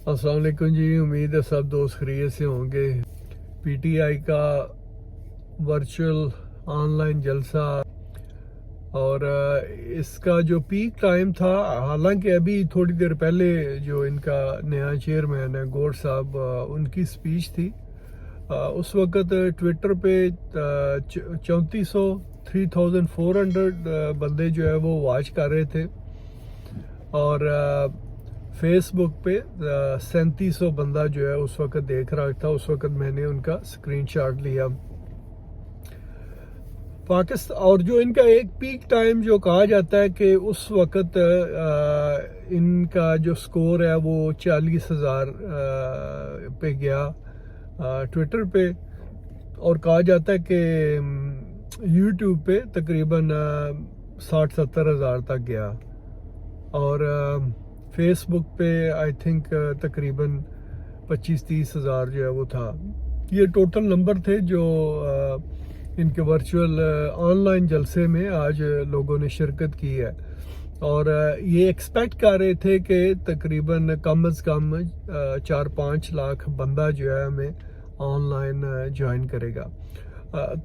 अस्सलाम वालेकुम जी। उम्मीद है सब दोस्त खैरियत से होंगे। पीटीआई का वर्चुअल ऑनलाइन जलसा और इसका जो पीक टाइम था, हालांकि अभी थोड़ी देर पहले जो इनका नया चेयरमैन है गौर साहब, उनकी स्पीच थी। उस वक़्त ट्विटर पे 3400 बंदे जो है वो वॉच कर रहे थे और फेसबुक पे 3700 बंदा जो है उस वक़्त देख रहा था। उस वक़्त मैंने उनका स्क्रीनशॉट लिया। पाकिस्तान और जो इनका एक पीक टाइम जो कहा जाता है कि उस वक़्त इनका जो स्कोर है वो 40,000 पे गया ट्विटर पे, और कहा जाता है कि यूट्यूब पे तकरीबन 60-70 हज़ार तक गया, और फेसबुक पे आई थिंक तकरीबन 25-30 हज़ार जो है वो था। ये टोटल नंबर थे जो इनके वर्चुअल ऑनलाइन जलसे में आज लोगों ने शिरकत की है। और ये एक्सपेक्ट कर रहे थे कि तकरीबन कम अज़ कम 4-5 लाख बंदा जो है हमें ऑनलाइन ज्वाइन करेगा।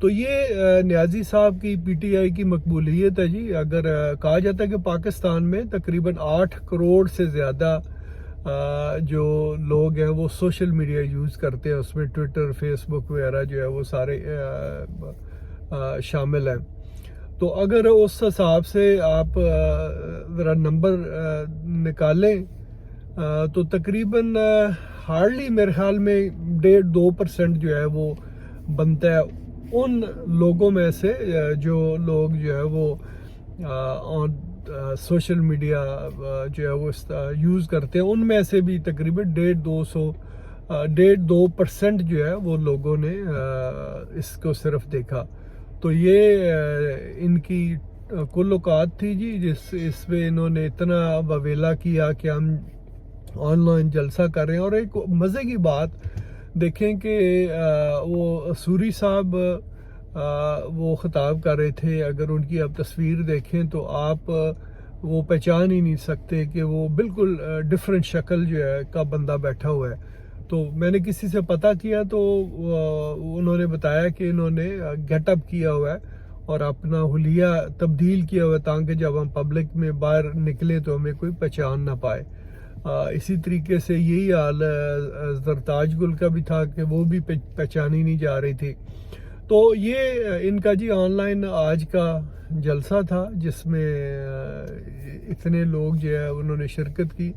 तो ये न्याजी साहब की पीटीआई की मकबूलियत है जी। अगर कहा जाता है कि पाकिस्तान में तकरीबन 8 करोड़ से ज़्यादा जो लोग हैं वो सोशल मीडिया यूज़ करते हैं, उसमें ट्विटर, फेसबुक वगैरह जो है वो सारे शामिल हैं। तो अगर उस हिसाब से आप ज़रा नंबर निकालें तो तकरीबन हार्डली मेरे ख्याल में 1.5-2% जो है वो बनता है उन लोगों में से जो लोग जो है वो सोशल मीडिया जो है वो यूज़ करते हैं। उनमें से भी तकरीबन 1.5-2% जो है वो लोगों ने इसको सिर्फ देखा। तो ये इनकी कुल औकात थी जी, इसमें इन्होंने इतना बवेला किया कि हम ऑनलाइन जलसा कर रहे हैं। और एक मज़े की बात देखें कि वो सूरी साहब वो ख़िताब कर रहे थे। अगर उनकी आप तस्वीर देखें तो आप वो पहचान ही नहीं सकते कि वो बिल्कुल डिफरेंट शक्ल जो है का बंदा बैठा हुआ है। तो मैंने किसी से पता किया तो उन्होंने बताया कि इन्होंने गेटअप किया हुआ है और अपना हुलिया तब्दील किया हुआ है ताकि जब हम पब्लिक में बाहर निकले तो हमें कोई पहचान ना पाए। इसी तरीके से यही हाल ज़रताज गुल का भी था कि वो भी पहचानी नहीं जा रही थी। तो ये इनका जी ऑनलाइन आज का जलसा था जिसमें इतने लोग जो है उन्होंने शिरकत की।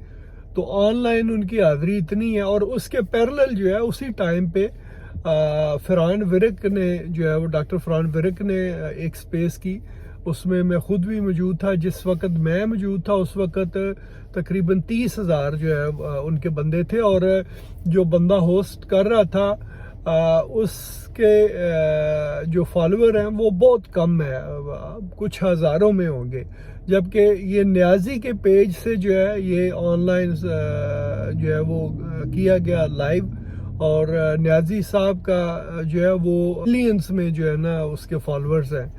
तो ऑनलाइन उनकी हाज़िरी इतनी है, और उसके पैरेलल जो है उसी टाइम पे फरहान विरक ने जो है वो डॉक्टर फरहान विरक ने एक स्पेस की, उसमें मैं ख़ुद भी मौजूद था। जिस वक़्त मैं मौजूद था उस वक़्त तकरीबन 30 हज़ार जो है उनके बंदे थे, और जो बंदा होस्ट कर रहा था उसके जो फॉलोअर हैं वो बहुत कम है, कुछ हज़ारों में होंगे। जबकि ये न्याजी के पेज से जो है ये ऑनलाइन जो है वो किया गया लाइव, और न्याजी साहब का जो है वो मिलियंस में जो है ना उसके फॉलोअर्स हैं।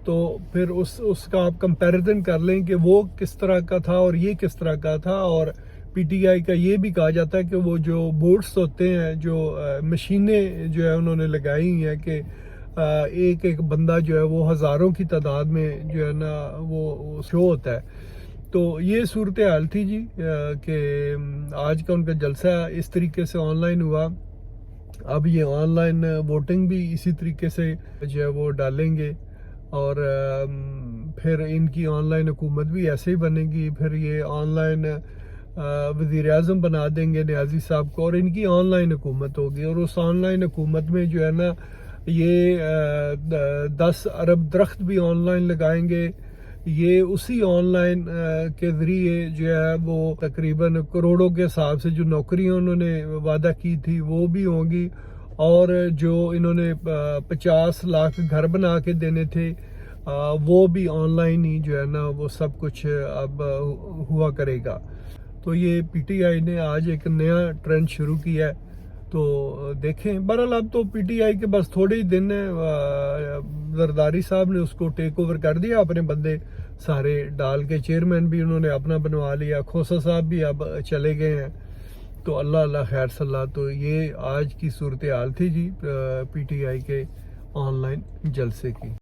तो फिर उसका आप कंपैरिजन कर लें कि वो किस तरह का था और ये किस तरह का था। और पीटीआई का ये भी कहा जाता है कि वो जो बोट्स होते हैं, जो मशीनें जो है उन्होंने लगाई हुई हैं कि एक एक बंदा जो है वो हज़ारों की तादाद में जो है ना वो शो होता है। तो ये सूरत हाल थी जी कि आज का उनका जलसा इस तरीके से ऑनलाइन हुआ। अब ये ऑनलाइन वोटिंग भी इसी तरीके से जो है वो डालेंगे, और फिर इनकी ऑनलाइन हुकूमत भी ऐसे ही बनेगी। फिर ये ऑनलाइन वज़ीर आज़म बना देंगे न्याजी साहब को, और इनकी ऑनलाइन हुकूमत होगी। और उस ऑनलाइन हुकूमत में जो है ना ये 10 अरब दरख्त भी ऑनलाइन लगाएंगे। ये उसी ऑनलाइन के ज़रिए जो है वो तकरीबन करोड़ों के हिसाब से जो नौकरियां उन्होंने वादा की थी वो भी होंगी, और जो इन्होंने 50 लाख घर बना के देने थे वो भी ऑनलाइन ही जो है ना वो सब कुछ अब हुआ करेगा। तो ये पीटीआई ने आज एक नया ट्रेंड शुरू किया है। तो देखें, बहरहाल अब तो पीटीआई के बस थोड़े ही दिन है। जरदारी साहब ने उसको टेक ओवर कर दिया, अपने बंदे सारे डाल के। चेयरमैन भी उन्होंने अपना बनवा लिया। खोसा साहब भी अब चले गए हैं। تو اللہ اللہ خیر صلاح. تو یہ آج کی صورتحال تھی جی پی ٹی آئی کے آن لائن جلسے کی.